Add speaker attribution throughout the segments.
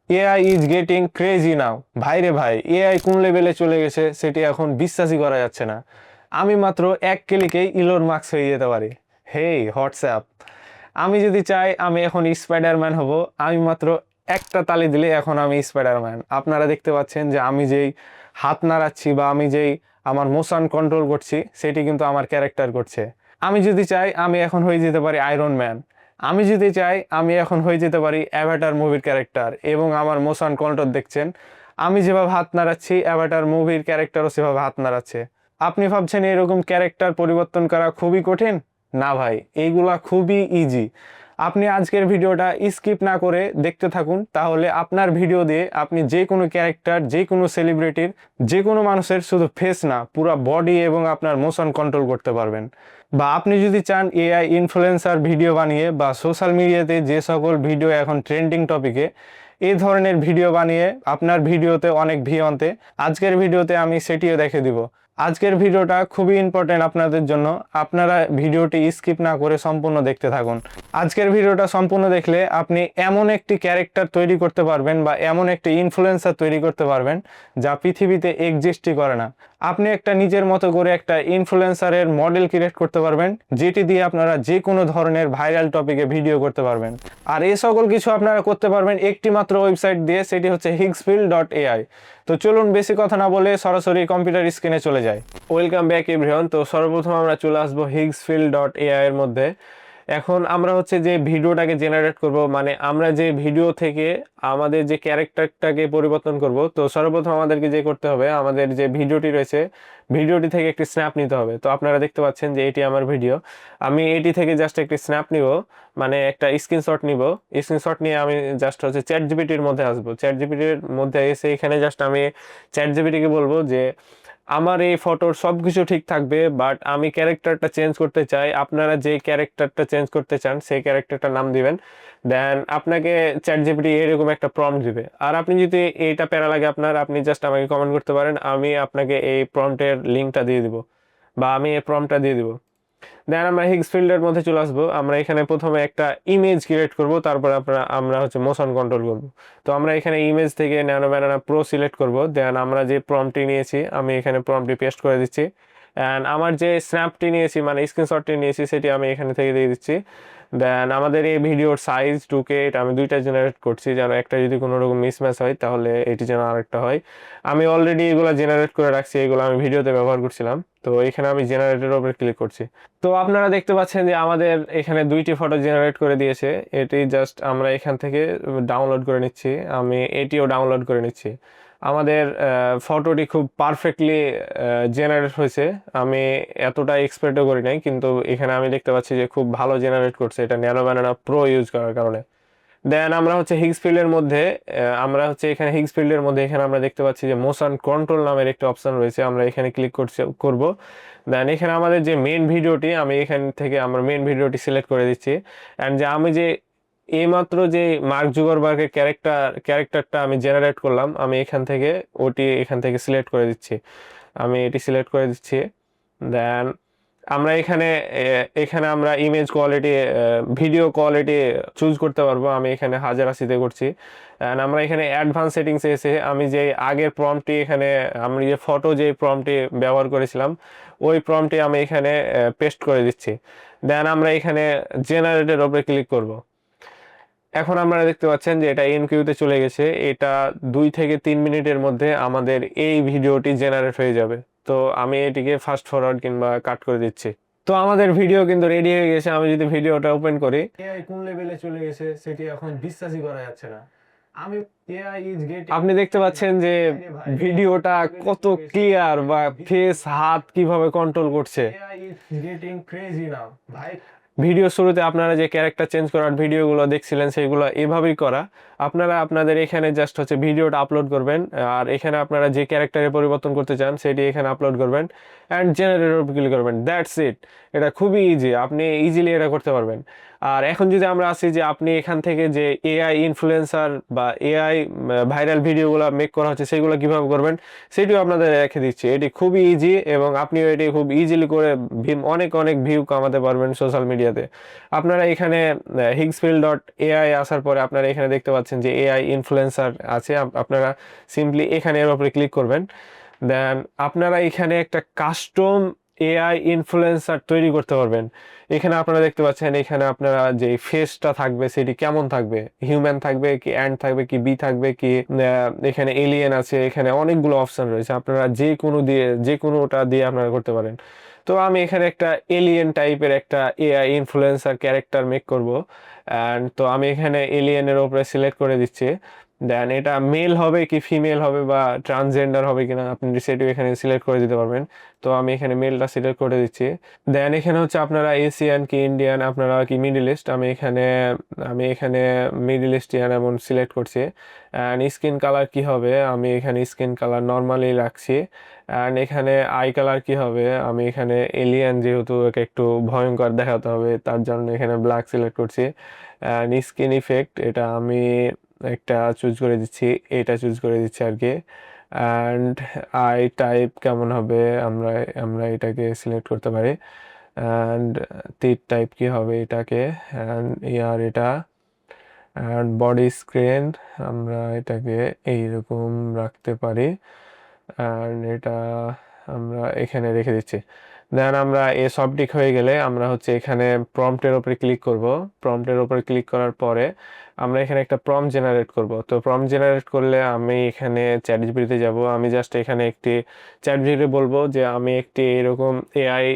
Speaker 1: AI is getting crazy নাও। ভাই রে ভাই, এআই কোন লেভেলে চলে গেছে সেটি এখন বিশ্বাসই করা যাচ্ছে না। আমি মাত্র এক ক্লিকেই ইলন মাস্ক হয়ে যেতে পারি। হেই হোয়াটসঅ্যাপ, আমি যদি চাই আমি এখন স্পাইডারম্যান হব। আমি মাত্র একটা তালি দিলে এখন আমি স্পাইডারম্যান। আপনারা দেখতে পাচ্ছেন যে আমি যেই হাত নাড়াচ্ছি বা আমি যেই আমার মোশন কন্ট্রোল করছি সেটি কিন্তু আমার ক্যারেক্টার করছে। আমি যদি চাই আমি এখন হয়ে যেতে পারি আয়রন ম্যান। আমি যদি চাই আমি এখন হয়ে যেতে পারি অ্যাভাটার মুভির ক্যারেক্টার, এবং আমার মোশন কন্ট্রোল দেখছেন আমি যেভাবে হাত নাড়াচ্ছি অ্যাভাটার মুভির ক্যারেক্টারও সেভাবে হাত নাড়াচ্ছে। আপনি ভাবছেন এরকম ক্যারেক্টার পরিবর্তন করা খুবই কঠিন? না ভাই, এইগুলা খুবই ইজি। আপনি আজকের ভিডিওটা স্কিপ না করে দেখতে থাকুন, তাহলে আপনার ভিডিও দিয়ে আপনি যে কোনো ক্যারেক্টার, যে কোনো সেলিব্রিটির, যে কোনো মানুষের শুধু ফেস না পুরো বডি এবং আপনার মোশন কন্ট্রোল করতে পারবেন। বা আপনি যদি চান এআই ইনফ্লুয়েন্সার ভিডিও বানিয়ে বা সোশ্যাল মিডিয়াতে যে সকল ভিডিও এখন ট্রেন্ডিং টপিকে, এই ধরনের ভিডিও বানিয়ে আপনার ভিডিওতে অনেক ভিউ আনতে, আজকের ভিডিওতে আমি সেটিও দেখে দিব। আজকের ভিডিওটা খুবই ইম্পর্টেন্ট আপনাদের জন্য। আপনারা ভিডিওটি স্কিপ না করে সম্পূর্ণ দেখতে থাকুন। আজকের ভিডিওটা সম্পূর্ণ দেখলে আপনি এমন একটি ক্যারেক্টার তৈরি করতে পারবেন বা এমন একটি ইনফ্লুয়েন্সার তৈরি করতে পারবেন যা পৃথিবীতে এক্সিস্টই করে না। আপনি একটা নিজের মতো করে একটা ইনফ্লুয়েন্সারের মডেল ক্রিয়েট করতে পারবেন, যেটি দিয়ে আপনারা যে কোনো ধরনের ভাইরাল টপিকে ভিডিও করতে পারবেন। আর এই সকল কিছু আপনারা করতে পারবেন একটি মাত্র ওয়েবসাইট দিয়ে, সেটি হচ্ছে higsfield.ai। তো চলুন বেশি কথা না বলে সরাসরি কম্পিউটার স্ক্রিনে চলে যাই। Welcome back everyone. তো সর্বপ্রথম আমরা চলে আসবো higsfield.ai এর মধ্যে। এখন আমরা হচ্ছে যে ভিডিওটাকে জেনারেট করব, মানে আমরা যে ভিডিও থেকে আমাদের যে ক্যারেক্টারটাকে পরিবর্তন করব, তো সর্বপ্রথম আমাদেরকে যে করতে হবে, আমাদের যে ভিডিওটি রয়েছে ভিডিওটি থেকে একটি স্ন্যাপ নিতে হবে। তো আপনারা দেখতে পাচ্ছেন যে এটি আমার ভিডিও। আমি এটি থেকে জাস্ট একটি স্ন্যাপ নিব, মানে একটা স্ক্রিনশট নিব। স্ক্রিনশট নিয়ে আমি জাস্ট হচ্ছে চ্যাট জিপিটির মধ্যে আসবো। চ্যাট জিপিটির মধ্যে এসে এখানে জাস্ট আমি চ্যাট জিপিটিকে বলবো যে আমার এই ফটোর সব কিছু ঠিক থাকবে, বাট আমি ক্যারেক্টারটা চেঞ্জ করতে চাই। আপনারা যে ক্যারেক্টারটা চেঞ্জ করতে চান সেই ক্যারেক্টারটার নাম দিবেন। দেন আপনাকে চ্যাট জিপিটি এরকম একটা প্রম্পট দিবে। আর আপনি যদি এইটা প্যারা লাগে আপনার, আপনি জাস্ট আমাকে কমেন্ট করতে পারেন, আমি আপনাকে এই প্রম্পটের লিঙ্কটা দিয়ে দিব বা আমি এই প্রম্পটটা দিয়ে দিব। দেন আমরা হিগসফিল্ডের মধ্যে চলে আসবো। আমরা এখানে প্রথমে একটা ইমেজ ক্রিয়েট করব, তারপর আমরা হচ্ছে মোশন কন্ট্রোল করব। তো আমরা এখানে ইমেজ থেকে ন্যানো ব্যানানা প্রো সিলেক্ট করব। দেন আমরা যে প্রম্পটটি নিয়েছি আমি এখানে প্রম্পটটি পেস্ট করে দিচ্ছি। অ্যান্ড আমার যে স্ন্যাপটি নিয়েছি মানে স্ক্রিনশটটি নিয়েছি সেটি আমি এখানে থেকে দিয়ে দিচ্ছি। দেন আমাদের এই ভিডিওর সাইজ 2K, এটা আমি দুইটা জেনারেট করছি, যেন একটা যদি কোনো রকম মিসম্যাচ হয় তাহলে এটি যেন আরেকটা হয়। আমি অলরেডি এগুলো জেনারেট করে রাখছি, এগুলো আমি ভিডিওতে ব্যবহার করছিলাম। তো এখানে আমি জেনারেটের উপরে ক্লিক করছি। তো আপনারা দেখতে পাচ্ছেন যে আমাদের এখানে দুইটি ফটো জেনারেট করে দিয়েছে। এটি জাস্ট আমরা এখান থেকে ডাউনলোড করে নিচ্ছি। আমি এটিও ডাউনলোড করে নিচ্ছি। আমাদের ফটোটি খুব পারফেক্টলি জেনারেট হয়েছে। আমি এতটা এক্সপেক্টও করি নাই, কিন্তু এখানে আমি দেখতে পাচ্ছি যে খুব ভালো জেনারেট করছে, এটা ন্যানো ব্যানানা প্রো ইউজ করার কারণে। দেন আমরা হচ্ছে হিগসফিল্ডের মধ্যে আমরা হচ্ছে এখানে হিগসফিল্ডের মধ্যে এখানে আমরা দেখতে পাচ্ছি যে মোশন কন্ট্রোল নামের একটা অপশন রয়েছে, আমরা এখানে ক্লিক করব। দেন এখানে আমাদের যে মেন ভিডিওটি, আমি এখান থেকে আমার মেন ভিডিওটি সিলেক্ট করে দিচ্ছি। অ্যান্ড যে আমি যে এইমাত্র যে মার্ক জুকারবার্গের ক্যারেক্টারটা আমি জেনারেট করলাম, আমি এখান থেকে সিলেক্ট করে দিচ্ছি। আমি এটি সিলেক্ট করে দিচ্ছি। দেন আমরা এখানে আমরা image quality, video quality choose করতে পারবো। আমি এখানে 1080-তে করছি। অ্যান্ড আমরা এখানে অ্যাডভান্স সেটিংসে এসে আমি যে আগের প্রম্পটটি, এখানে আমি যে ফটো যে প্রম্পটটি ব্যবহার করেছিলাম ওই প্রম্পটটি আমি এখানে পেস্ট করে দিচ্ছি। দেন আমরা এখানে জেনারেটের ওপরে ক্লিক করব। এখন আপনারা দেখতে পাচ্ছেন যে এটা এনকিউতে চলে গেছে। এটা 2 থেকে 3 মিনিটের মধ্যে আমাদের এই ভিডিওটি জেনারেট হয়ে যাবে। তো আমি এটিকে ফাস্ট ফরওয়ার্ড কিংবা কাট করে দিচ্ছি। তো আমাদের ভিডিও কিন্তু রেডি হয়ে গেছে। আমি যদি ভিডিওটা ওপেন করি, এআই কোন লেভেলে চলে গেছে সেটি এখন বিশ্বাসই করা যাচ্ছে না। আমি এআই ইজ গেটিং, আপনি দেখতে পাচ্ছেন যে ভিডিওটা কত ক্লিয়ার বা ফেস হাত কিভাবে কন্ট্রোল করছে। এআই ইজ গেটিং ক্রেজি নাও ভাই। ভিডিও শুরুতে আপনারা যে ক্যারেক্টার চেঞ্জ করার ভিডিওগুলো দেখছিলেন সেগুলো এভাবেই করা। আপনারা আপনাদের এখানে জাস্ট হচ্ছে ভিডিওটা আপলোড করবেন, আর এখানে আপনারা যে ক্যারেক্টারে পরিবর্তন করতে চান সেটি এখানে আপলোড করবেন অ্যান্ড জেনারেটর ক্লিক করবেন। That's it. এটা খুবই ইজি, আপনি ইজিলি এটা করতে পারবেন। আর এখন যদি আমরা আসি যে আপনি এখান থেকে যে এআই ইনফ্লুয়েন্সার বা এআই ভাইরাল ভিডিওগুলো মেক করা হচ্ছে সেগুলো কিভাবে করবেন সেটিও আপনাদের রেখে দিচ্ছি। এটি খুবই ইজি এবং আপনিও এটি খুব ইজিলি করে অনেক অনেক ভিউ কামাতে পারবেন সোশ্যাল মিডিয়াতে। আপনারা এখানে higsfield.ai আসার পরে আপনারা এখানে দেখতে পাচ্ছেন যে এআই ইনফ্লুয়েন্সার আছে, আপনারা সিম্পলি এখানে এর উপরে ক্লিক করবেন। দেন আপনারা এখানে একটা কাস্টম এআই ইনফ্লুয়েন্সার তৈরি করতে পারবেন। এখানে আপনারা দেখতে পাচ্ছেন এখানে আপনারা যে ফেসটা থাকবে সেটি কেমন থাকবে, হিউম্যান থাকবে কি অ্যান্ড থাকবে কি বি থাকবে কি এখানে এলিয়েন আছে, এখানে অনেকগুলো অপশন রয়েছে, আপনারা যে কোনোটা দিয়ে আপনারা করতে পারেন। তো আমি এখানে একটা এলিয়েন টাইপের একটা এআই ইনফ্লুয়েন্সার ক্যারেক্টার মেক করব। অ্যান্ড তো আমি এখানে এলিয়েনের উপরে সিলেক্ট করে দিচ্ছি। দেন এটা মেল হবে কি ফিমেল হবে বা ট্রান্সজেন্ডার হবে কিনা আপনি সেটিও এখানে সিলেক্ট করে দিতে পারবেন। তো আমি এখানে মেলটা সিলেক্ট করে দিচ্ছি। দেন এখানে হচ্ছে আপনারা এশিয়ান কি ইন্ডিয়ান, আপনারা কি মিডল ইস্ট, আমি এখানে মিডল ইস্টিয়ান এমন সিলেক্ট করছি। অ্যান্ড স্কিন কালার কি হবে, আমি এখানে স্কিন কালার নর্মালি রাখছি। অ্যান্ড এখানে আই কালার কি হবে, আমি এখানে এলিয়ান যেহেতু একে একটু ভয়ঙ্কর দেখাতে হবে তার জন্য এখানে ব্ল্যাক সিলেক্ট করছি। অ্যান্ড স্কিন ইফেক্ট এটা আমি একটা চুজ করে দিচ্ছি, এটা চুজ করে দিচ্ছি আর কি। অ্যান্ড আই টাইপ কেমন হবে আমরা আমরা এটাকে সিলেক্ট করতে পারি। অ্যান্ড তীর টাইপ কি হবে এটাকে, অ্যান্ড ইয়ার এটা। অ্যান্ড বডি স্ক্রিন আমরা এটাকে এইরকম রাখতে পারি। অ্যান্ড এটা আমরা এখানে রেখে দিচ্ছি। দেন আমরা এই সবটিক হয়ে গেলে আমরা হচ্ছে এখানে প্রম্পটের উপরে ক্লিক করব। প্রম্পটের উপরে ক্লিক করার পরে আমরা এখানে একটা প্রম্পট জেনারেট করব। তো প্রম্পট জেনারেট করলে আমি এখানে চ্যাটজিপিটিতে যাব, আমি জাস্ট এখানে একটি চ্যাটজিপিটি বলবো যে আমি একটি এরকম এআই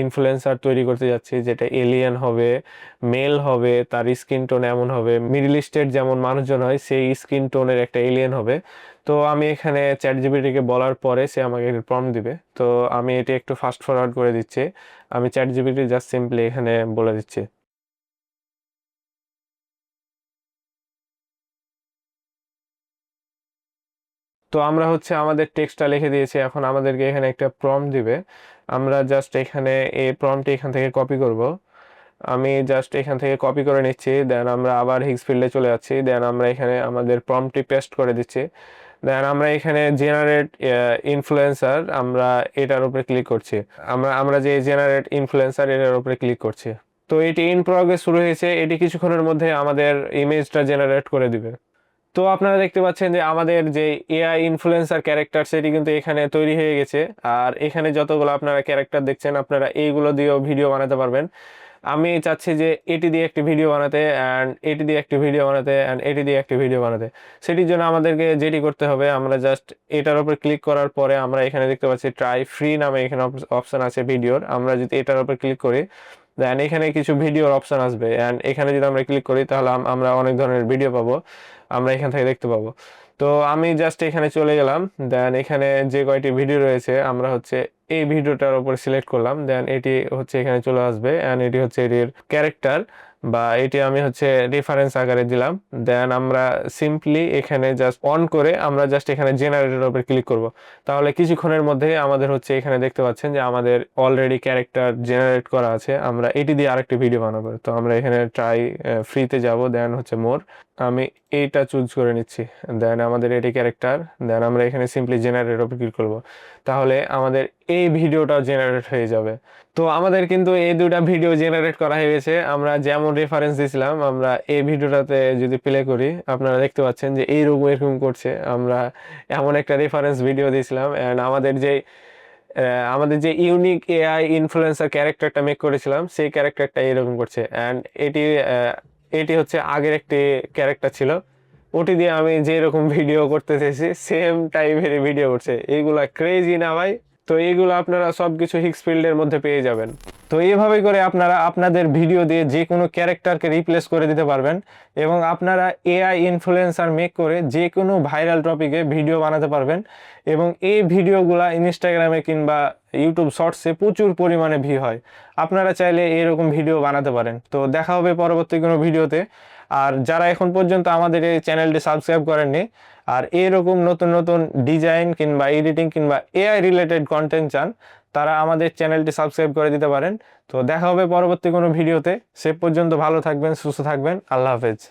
Speaker 1: ইনফ্লুয়েন্সার তৈরি করতে যাচ্ছি যেটা এলিয়েন হবে, মেল হবে, তার স্কিন টোন এমন হবে মিডল ইস্টের যেমন মানুষজন হয় সেই স্কিন টোনের একটা এলিয়েন হবে। তো আমি এখানে চ্যাটজিপিটিকে বলার পরে সে আমাকে প্রম্পট দিবে। তো আমি এটি একটু ফাস্ট ফরওয়ার্ড করে দিচ্ছি, আমি চ্যাটজিপিটি জাস্ট সিম্পলি এখানে বলে দিচ্ছি। তো আমরা হচ্ছে আমাদের টেক্সটটা লিখে দিয়েছি, এখন আমাদেরকে এখানে একটা প্রম্পট দিবে। আমরা জাস্ট এখানে এই প্রম্পটটি এখান থেকে কপি করব। আমি জাস্ট এখান থেকে কপি করে নিচ্ছি। দেন আমরা আবার হিগসফিল্ডে চলে যাচ্ছি। দেন আমরা এখানে আমাদের প্রম্পটটি পেস্ট করে দিচ্ছি। দেন আমরা এখানে জেনারেট ইনফ্লুয়েন্সার আমরা এটার উপরে ক্লিক করছি। আমরা যে জেনারেট ইনফ্লুয়েন্সার এটার উপরে ক্লিক করছি। তো এটি ইন প্রগ্রেস শুরু হয়েছে, এটি কিছুক্ষণের মধ্যে আমাদের ইমেজটা জেনারেট করে দিবে। তো আপনারা দেখতে পাচ্ছেন যে আমাদের যে এআই ইনফ্লুয়েন্সার ক্যারেক্টার সেটি কিন্তু এখানে তৈরি হয়ে গেছে। আর এখানে যতগুলো আপনারা ক্যারেক্টার দেখছেন আপনারা এইগুলো দিয়েও ভিডিও বানাতে পারবেন। আমি চাচ্ছি যে এটি দিয়ে একটি ভিডিও বানাতে, অ্যান্ড এটি দিয়ে একটি ভিডিও বানাতে, অ্যান্ড এটি দিয়ে একটি ভিডিও বানাতে। সেটির জন্য আমাদেরকে যেটি করতে হবে, আমরা জাস্ট এটার উপর ক্লিক করার পরে আমরা এখানে দেখতে পাচ্ছি ট্রাই ফ্রি নামে এখানে অপশন আছে ভিডিওর। আমরা যদি এটার উপর ক্লিক করি দেন এখানে কিছু ভিডিওর অপশন আসবে, অ্যান্ড এখানে যদি আমরা ক্লিক করি তাহলে আমরা অনেক ধরনের ভিডিও পাবো, আমরা এখান থেকে দেখতে পাবো। তো আমি জাস্ট এখানে চলে গেলাম। দেন এখানে যে কয়টি ভিডিও রয়েছে আমরা হচ্ছে এই ভিডিওটার উপর সিলেক্ট করলাম। দেন এটি হচ্ছে এখানে চলে আসবে, অ্যান্ড এটি হচ্ছে এটির ক্যারেক্টার বা এটি আমি হচ্ছে রেফারেন্স আকারে দিলাম। দেন আমরা সিম্পলি এখানে জাস্ট অন করে আমরা জাস্ট এখানে জেনারেটর উপর ক্লিক করব। তাহলে কিছুক্ষণের মধ্যে আমাদের হচ্ছে এখানে দেখতে পাচ্ছেন যে আমাদের অলরেডি ক্যারেক্টার জেনারেট করা আছে। আমরা এটি দিয়ে আরেকটি ভিডিও বানাবো। তো আমরা এখানে ট্রাই ফ্রিতে যাব, দেন হচ্ছে মোর, আমি এইটা চুজ করে নিচ্ছি। দেন আমাদের এটি ক্যারেক্টার, দেন আমরা এখানে সিম্পলি জেনারেট উপর ক্লিক করব। তাহলে আমাদের এই ভিডিওটাও জেনারেট হয়ে যাবে। তো আমাদের কিন্তু এই দুটা ভিডিও জেনারেট করা হয়ে গেছে। আমরা যেমন রেফারেন্স দিয়েছিলাম আমরা এই ভিডিওটাতে যদি প্লে করি আপনারা দেখতে পাচ্ছেন যে এইরকম এরকম করছে। আমরা এমন একটা রেফারেন্স ভিডিও দিয়েছিলাম, অ্যান্ড আমাদের যে ইউনিক এআই ইনফ্লুয়েন্সার ক্যারেক্টারটা মেক করেছিলাম সেই ক্যারেক্টারটা এরকম করছে। অ্যান্ড এটি হচ্ছে আগের একটি ক্যারেক্টার ছিল, ওটি দিয়ে আমি যেরকম ভিডিও করতে চেয়েছি সেম টাইপের ভিডিও করছে। এইগুলা ক্রেজি না ভাই? তো এইগুলো আপনারা সবকিছু হিগসফিল্ডের মধ্যে পেয়ে যাবেন। তো এইভাবে করে আপনারা আপনাদের ভিডিও দিয়ে যে কোনো ক্যারেক্টারকে রিপ্লেস করে দিতে পারবেন, এবং আপনারা এআই ইনফ্লুয়েন্সার মেক করে যে কোনো ভাইরাল টপিকে ভিডিও বানাতে পারবেন, এবং এই ভিডিওগুলা ইনস্টাগ্রামে কিংবা ইউটিউব শর্টসে প্রচুর পরিমাণে ভিউ হয়। আপনারা চাইলে এরকম ভিডিও বানাতে পারেন। তো দেখা হবে পরবর্তী কোনো ভিডিওতে। আর যারা এখন পর্যন্ত আমাদের এই চ্যানেলটি সাবস্ক্রাইব করেননি আর এরকম নতুন নতুন ডিজাইন কিংবা এডিটিং কিংবা এআই রিলেটেড কন্টেন্ট চান তারা আমাদের চ্যানেলটি সাবস্ক্রাইব করে দিতে পারেন। তো দেখা হবে পরবর্তী কোনো ভিডিওতে। সে পর্যন্ত ভালো থাকবেন, সুস্থ থাকবেন। আল্লাহ হাফেজ।